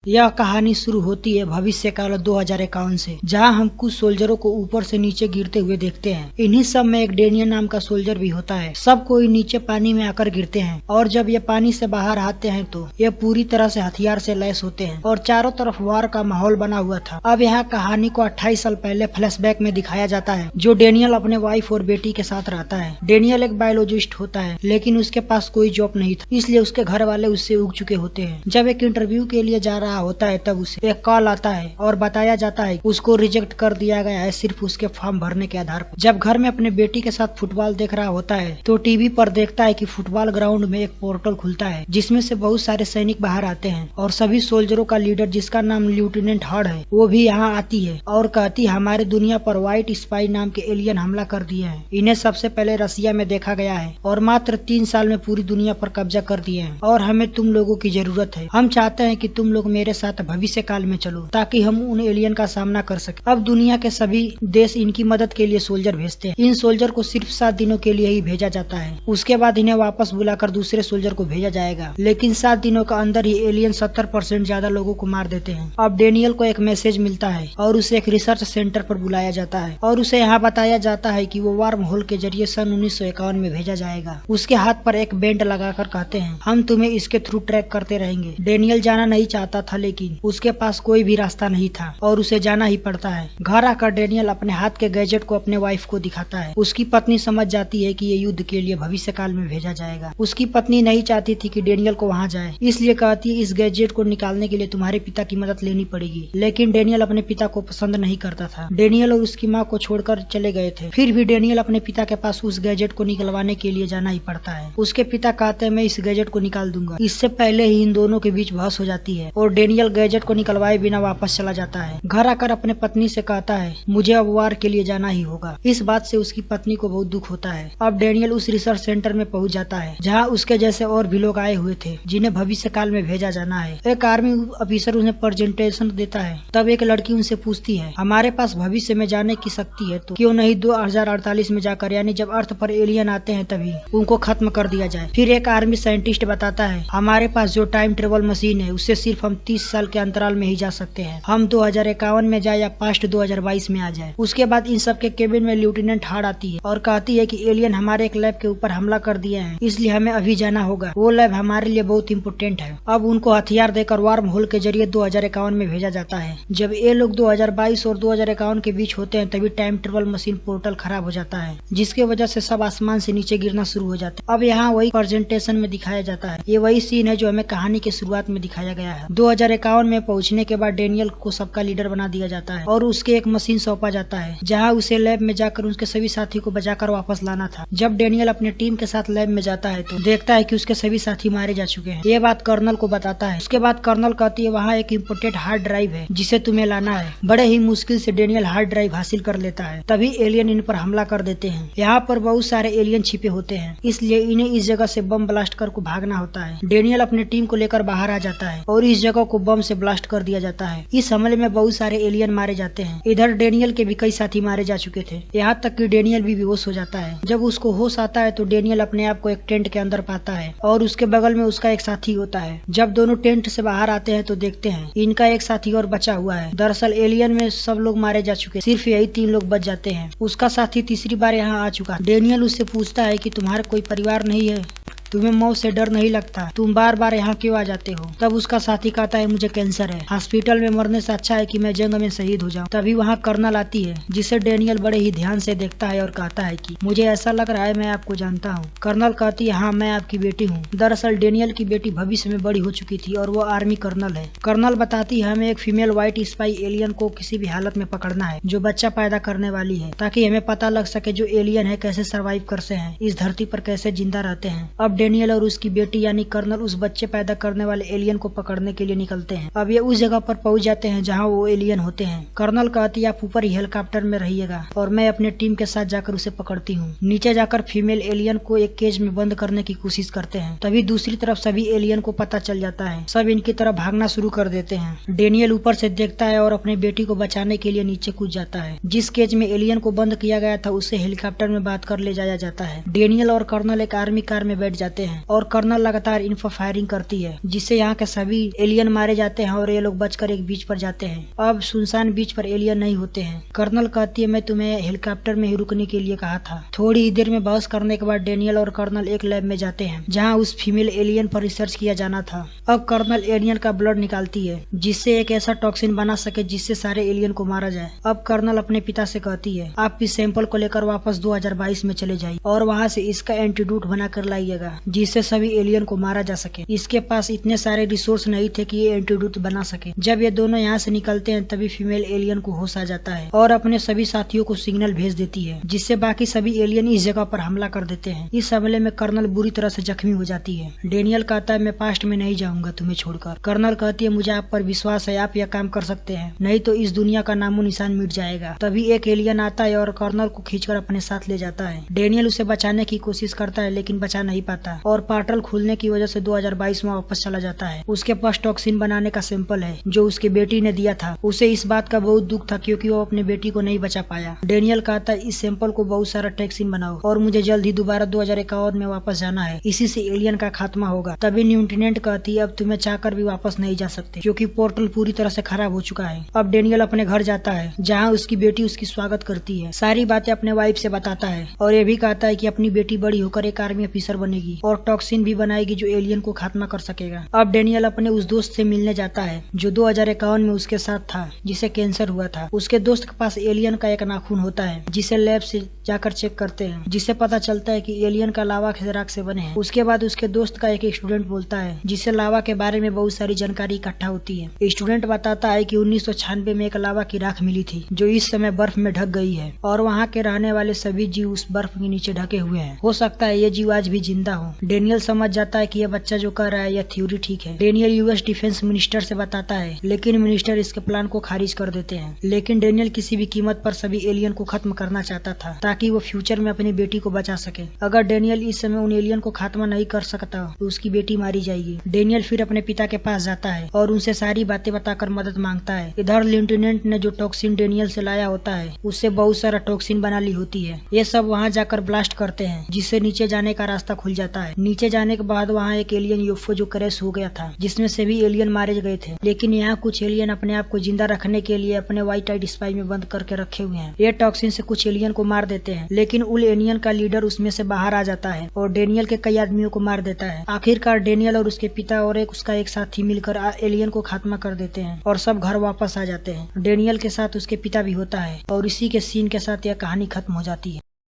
यह कहानी शुरू होती है भविष्य काल 2051 से, जहां हम कुछ सोल्जरों को ऊपर से नीचे गिरते हुए देखते हैं। इन्हीं सब में एक डेनियल नाम का सोल्जर भी होता है। सब कोई नीचे पानी में आकर गिरते हैं और जब ये पानी से बाहर आते हैं तो ये पूरी तरह से हथियार से लैस होते हैं और चारों तरफ वार का माहौल बना हुआ था। अब यहाँ कहानी को 28 साल पहले फ्लैशबैक में दिखाया जाता है, जो डेनियल अपने वाइफ और बेटी के साथ रहता है। डेनियल एक बायोलॉजिस्ट होता है, लेकिन उसके पास कोई जॉब नहीं था, इसलिए उसके घर वाले उससे उग चुके होते हैं। जब एक इंटरव्यू के लिए जा रहा होता है तब उसे एक कॉल आता है और बताया जाता है उसको रिजेक्ट कर दिया गया है सिर्फ उसके फॉर्म भरने के आधार पर। जब घर में अपने बेटी के साथ फुटबॉल देख रहा होता है तो टीवी पर देखता है कि फुटबॉल ग्राउंड में एक पोर्टल खुलता है जिसमें से बहुत सारे सैनिक बाहर आते हैं और सभी सोल्जरों का लीडर, जिसका नाम लेफ्टिनेंट हर्ड है, वो भी यहाँ आती है और कहती है हमारी दुनिया पर व्हाइट स्पाई नाम के एलियन हमला कर दिए हैं। इन्हें सबसे पहले रसिया में देखा गया है और मात्र 3 साल में पूरी दुनिया पर कब्जा कर दिए हैं और हमें तुम लोगों की जरूरत है। हम चाहते हैं कि तुम लोग मेरे साथ भविष्य काल में चलो ताकि हम उन एलियन का सामना कर सके। अब दुनिया के सभी देश इनकी मदद के लिए सोल्जर भेजते हैं। इन सोल्जर को सिर्फ 7 दिनों के लिए ही भेजा जाता है, उसके बाद इन्हें वापस बुलाकर दूसरे सोल्जर को भेजा जाएगा, लेकिन 7 दिनों के अंदर ही एलियन 70% ज्यादा लोगों को मार देते हैं। अब डेनियल को एक मैसेज मिलता है और उसे एक रिसर्च सेंटर पर बुलाया जाता है और उसे यहाँ बताया जाता है कि वो वार्म होल के जरिए सन 1951 में भेजा जाएगा। उसके हाथ पर एक बैंड लगाकर कहते हैं हम तुम्हें इसके थ्रू ट्रैक करते रहेंगे। डेनियल जाना नहीं चाहता था, लेकिन उसके पास कोई भी रास्ता नहीं था और उसे जाना ही पड़ता है। घर आकर डेनियल अपने हाथ के गैजेट को अपने वाइफ को दिखाता है। उसकी पत्नी समझ जाती है कि ये युद्ध के लिए भविष्य काल में भेजा जाएगा। उसकी पत्नी नहीं चाहती थी कि डेनियल को वहाँ जाए, इसलिए कहती है इस गैजेट को निकालने के लिए तुम्हारे पिता की मदद लेनी पड़ेगी। लेकिन डेनियल अपने पिता को पसंद नहीं करता था। डेनियल और उसकी माँ को छोड़कर चले गए थे, फिर भी डेनियल अपने पिता के पास उस गैजेट को निकलवाने के लिए जाना ही पड़ता है। उसके पिता कहते हैं मैं इस गैजेट को निकाल दूंगा। इससे पहले ही इन दोनों के बीच बहस हो जाती है और डेनियल गैजेट को निकलवाए बिना वापस चला जाता है। घर आकर अपने पत्नी से कहता है मुझे अब वार के लिए जाना ही होगा। इस बात से उसकी पत्नी को बहुत दुख होता है। अब डेनियल उस रिसर्च सेंटर में पहुंच जाता है जहां उसके जैसे और भी लोग आए हुए थे जिन्हें भविष्य काल में भेजा जाना है। एक आर्मी ऑफिसर उन्हें प्रेजेंटेशन देता है। तब एक लड़की उनसे पूछती है हमारे पास भविष्य में जाने की शक्ति है तो क्यों नहीं 2048 में जाकर, यानी जब अर्थ पर एलियन आते हैं तभी उनको खत्म कर दिया जाए। फिर एक आर्मी साइंटिस्ट बताता है हमारे पास जो टाइम ट्रेवल मशीन है उससे सिर्फ हम 30 साल के अंतराल में ही जा सकते हैं। हम 2051 में जाए या पास्ट 2022 में आ जाए। उसके बाद इन सब के केबिन में लेफ्टिनेंट हार्ड आती है और कहती है कि एलियन हमारे एक लैब के ऊपर हमला कर दिए हैं, इसलिए हमें अभी जाना होगा। वो लैब हमारे लिए बहुत इम्पोर्टेंट है। अब उनको हथियार देकर वार्म होल के जरिए 2051 में भेजा जाता है। जब ये लोग 2022 और 2051 के बीच होते हैं तभी टाइम ट्रेवल मशीन पोर्टल खराब हो जाता है, जिसके वजह से सब आसमान से नीचे गिरना शुरू हो जाता है। अब यहाँ वही प्रेजेंटेशन में दिखाया जाता है। ये वही सीन है जो हमें कहानी के शुरुआत में दिखाया गया है। 2051 में पहुंचने के बाद डेनियल को सबका लीडर बना दिया जाता है और उसके एक मशीन सौंपा जाता है जहां उसे लैब में जाकर उसके सभी साथी को बचाकर वापस लाना था। जब डेनियल अपने टीम के साथ लैब में जाता है तो देखता है कि उसके सभी साथी मारे जा चुके हैं। ये बात कर्नल को बताता है। उसके बाद कर्नल कहती है वहाँ एक इम्पोर्टेंट हार्ड ड्राइव है जिसे तुम्हें लाना है। बड़े ही मुश्किल से डेनियल हार्ड ड्राइव हासिल कर लेता है। तभी एलियन इन पर हमला कर देते हैं। यहाँ पर बहुत सारे एलियन छिपे होते हैं, इसलिए इन्हें इस जगह से बम ब्लास्ट कर को भागना होता है। डेनियल अपनी टीम को लेकर बाहर आ जाता है और इस जगह को बम से ब्लास्ट कर दिया जाता है। इस हमले में बहुत सारे एलियन मारे जाते हैं। इधर डेनियल के भी कई साथी मारे जा चुके थे, यहाँ तक कि डेनियल भी बेहोश हो जाता है। जब उसको होश आता है तो डेनियल अपने आप को एक टेंट के अंदर पाता है और उसके बगल में उसका एक साथी होता है। जब दोनों टेंट से बाहर आते हैं तो देखते हैं इनका एक साथी और बचा हुआ है। दरअसल एलियन में सब लोग मारे जा चुके, सिर्फ यही 3 लोग बच जाते हैं। उसका साथी तीसरी बार यहाँ आ चुका। डेनियल उससे पूछता है कि तुम्हारा कोई परिवार नहीं है, तुम्हें मौत से डर नहीं लगता, तुम बार बार यहाँ क्यों आ जाते हो? तब उसका साथी कहता है मुझे कैंसर है, हॉस्पिटल में मरने से अच्छा है कि मैं जंग में शहीद हो जाऊँ। तभी वहाँ कर्नल आती है जिसे डेनियल बड़े ही ध्यान से देखता है और कहता है कि मुझे ऐसा लग रहा है मैं आपको जानता हूँ। कर्नल कहती है हाँ मैं आपकी बेटी हूँ। दरअसल डेनियल की बेटी भविष्य में बड़ी हो चुकी थी और वो आर्मी कर्नल है। कर्नल बताती है हमें एक फीमेल व्हाइट स्पाई एलियन को किसी भी हालत में पकड़ना है जो बच्चा पैदा करने वाली है, ताकि हमें पता लग सके जो एलियन है कैसे सर्वाइव करते हैं, इस धरती पर कैसे जिंदा रहते हैं। अब डेनियल और उसकी बेटी यानी कर्नल उस बच्चे पैदा करने वाले एलियन को पकड़ने के लिए निकलते हैं। अब ये उस जगह पर पहुंच जाते हैं जहां वो एलियन होते हैं। कर्नल कहती है आप ऊपर ही हेलीकॉप्टर में रहिएगा और मैं अपने टीम के साथ जाकर उसे पकड़ती हूँ। नीचे जाकर फीमेल एलियन को एक केज में बंद करने की कोशिश करते हैं। तभी दूसरी तरफ सभी एलियन को पता चल जाता है, सब इनकी तरफ भागना शुरू कर देते हैं। डेनियल ऊपर से देखता है और अपनी बेटी को बचाने के लिए नीचे कूद जाता है। जिस केज में एलियन को बंद किया गया था उसे हेलीकॉप्टर में बांध कर ले जाया जाता है। डेनियल और कर्नल एक आर्मी कार में बैठ जाते जाते हैं और कर्नल लगातार इन पर फायरिंग करती है, जिससे यहाँ के सभी एलियन मारे जाते हैं और ये लोग बचकर एक बीच पर जाते हैं। अब सुनसान बीच पर एलियन नहीं होते हैं। कर्नल कहती है, मैं तुम्हें हेलीकॉप्टर में ही रुकने के लिए कहा था। थोड़ी ही देर में बहस करने के बाद डेनियल और कर्नल एक लैब में जाते हैं जहाँ उस फीमेल एलियन पर रिसर्च किया जाना था। अब कर्नल एलियन का ब्लड निकालती है जिससे एक ऐसा टॉक्सिन बना सके जिससे सारे एलियन को मारा जाए। अब कर्नल अपने पिता से कहती है, आप इस सैंपल को लेकर वापस 2022 में चले जाइए और वहाँ से इसका एंटीडोट बनाकर लाइएगा जिससे सभी एलियन को मारा जा सके। इसके पास इतने सारे रिसोर्स नहीं थे कि ये एंटीडोट बना सके। जब ये दोनों यहाँ से निकलते हैं तभी फीमेल एलियन को होश आ जाता है और अपने सभी साथियों को सिग्नल भेज देती है जिससे बाकी सभी एलियन इस जगह पर हमला कर देते हैं। इस हमले में कर्नल बुरी तरह से जख्मी हो जाती है। डेनियल कहता है, मैं पास्ट में नहीं जाऊंगा तुम्हें छोड़कर। कर्नल कहती है, मुझे आप पर विश्वास है, आप यह काम कर सकते हैं, नहीं तो इस दुनिया का नामो निशान मिट जाएगा। तभी एक एलियन आता है और कर्नल को खींचकर अपने साथ ले जाता है। डेनियल उसे बचाने की कोशिश करता है लेकिन बचा नहीं पाता और पोर्टल खुलने की वजह से 2022 में वापस चला जाता है। उसके पास टॉक्सिन बनाने का सैंपल है जो उसकी बेटी ने दिया था। उसे इस बात का बहुत दुख था क्योंकि वो अपनी बेटी को नहीं बचा पाया। डेनियल कहता है, इस सैंपल को बहुत सारा टॉक्सिन बनाओ और मुझे जल्द ही दोबारा 2051 में वापस जाना है, इसी से एलियन का खात्मा होगा। तभी न्यूटेनेंट कहती है, अब तुम्हें चाहकर भी वापस नहीं जा सकते क्योंकि पोर्टल पूरी तरह से खराब हो चुका है। अब डेनियल अपने घर जाता है जहाँ उसकी बेटी उसकी स्वागत करती है, सारी बातें अपने वाइफ से बताता है और ये भी कहता है कि अपनी बेटी बड़ी होकर एक आर्मी ऑफिसर बनेगी और टॉक्सिन भी बनाएगी जो एलियन को खात्मा कर सकेगा। अब डेनियल अपने उस दोस्त से मिलने जाता है जो 2051 में उसके साथ था जिसे कैंसर हुआ था। उसके दोस्त के पास एलियन का एक नाखून होता है जिसे लैब से जाकर चेक करते हैं, जिससे पता चलता है कि एलियन का लावा के राख से बने हैं। उसके बाद उसके दोस्त का एक स्टूडेंट बोलता है जिससे लावा के बारे में बहुत सारी जानकारी इकट्ठा होती है। स्टूडेंट बताता है कि 1996 में एक लावा की राख मिली थी जो इस समय बर्फ में ढक गई है और वहाँ के रहने वाले सभी जीव उस बर्फ के नीचे ढके हुए हैं। हो सकता है ये जीव आज भी जिंदा हो। डेनियल समझ जाता है कि यह बच्चा जो कर रहा है यह थ्योरी ठीक है। डेनियल यूएस डिफेंस मिनिस्टर से बताता है लेकिन मिनिस्टर इसके प्लान को खारिज कर देते हैं। लेकिन डेनियल किसी भी कीमत पर सभी एलियन को खत्म करना चाहता था ताकि वो फ्यूचर में अपनी बेटी को बचा सके। अगर डेनियल इस समय उन एलियन को खात्मा नहीं कर सकता तो उसकी बेटी मारी जाएगी। डेनियल फिर अपने पिता के पास जाता है और उनसे सारी बातें बताकर मदद मांगता है। इधर लेफ्टिनेंट ने जो टॉक्सिन डेनियल से लाया होता है उससे बहुत सारा टॉक्सिन बना ली होती है। ये सब वहाँ जाकर ब्लास्ट करते हैं जिससे नीचे जाने का रास्ता खुल जाता है। नीचे जाने के बाद वहाँ एक एलियन यूएफओ जो क्रैश हो गया था जिसमें सभी एलियन मारे गए थे, लेकिन यहाँ कुछ एलियन अपने आप को जिंदा रखने के लिए अपने व्हाइट आइड स्पाई में बंद करके रखे हुए हैं। ये टॉक्सिन से कुछ एलियन को मार देते हैं लेकिन उल एलियन का लीडर उसमें से बाहर आ जाता है और डेनियल के कई आदमियों को मार देता है। आखिरकार डेनियल और उसके पिता और उसका एक साथी मिलकर एलियन को खात्मा कर देते हैं और सब घर वापस आ जाते हैं। डेनियल के साथ उसके पिता भी होता है और इसी के सीन के साथ यह कहानी खत्म हो जाती है।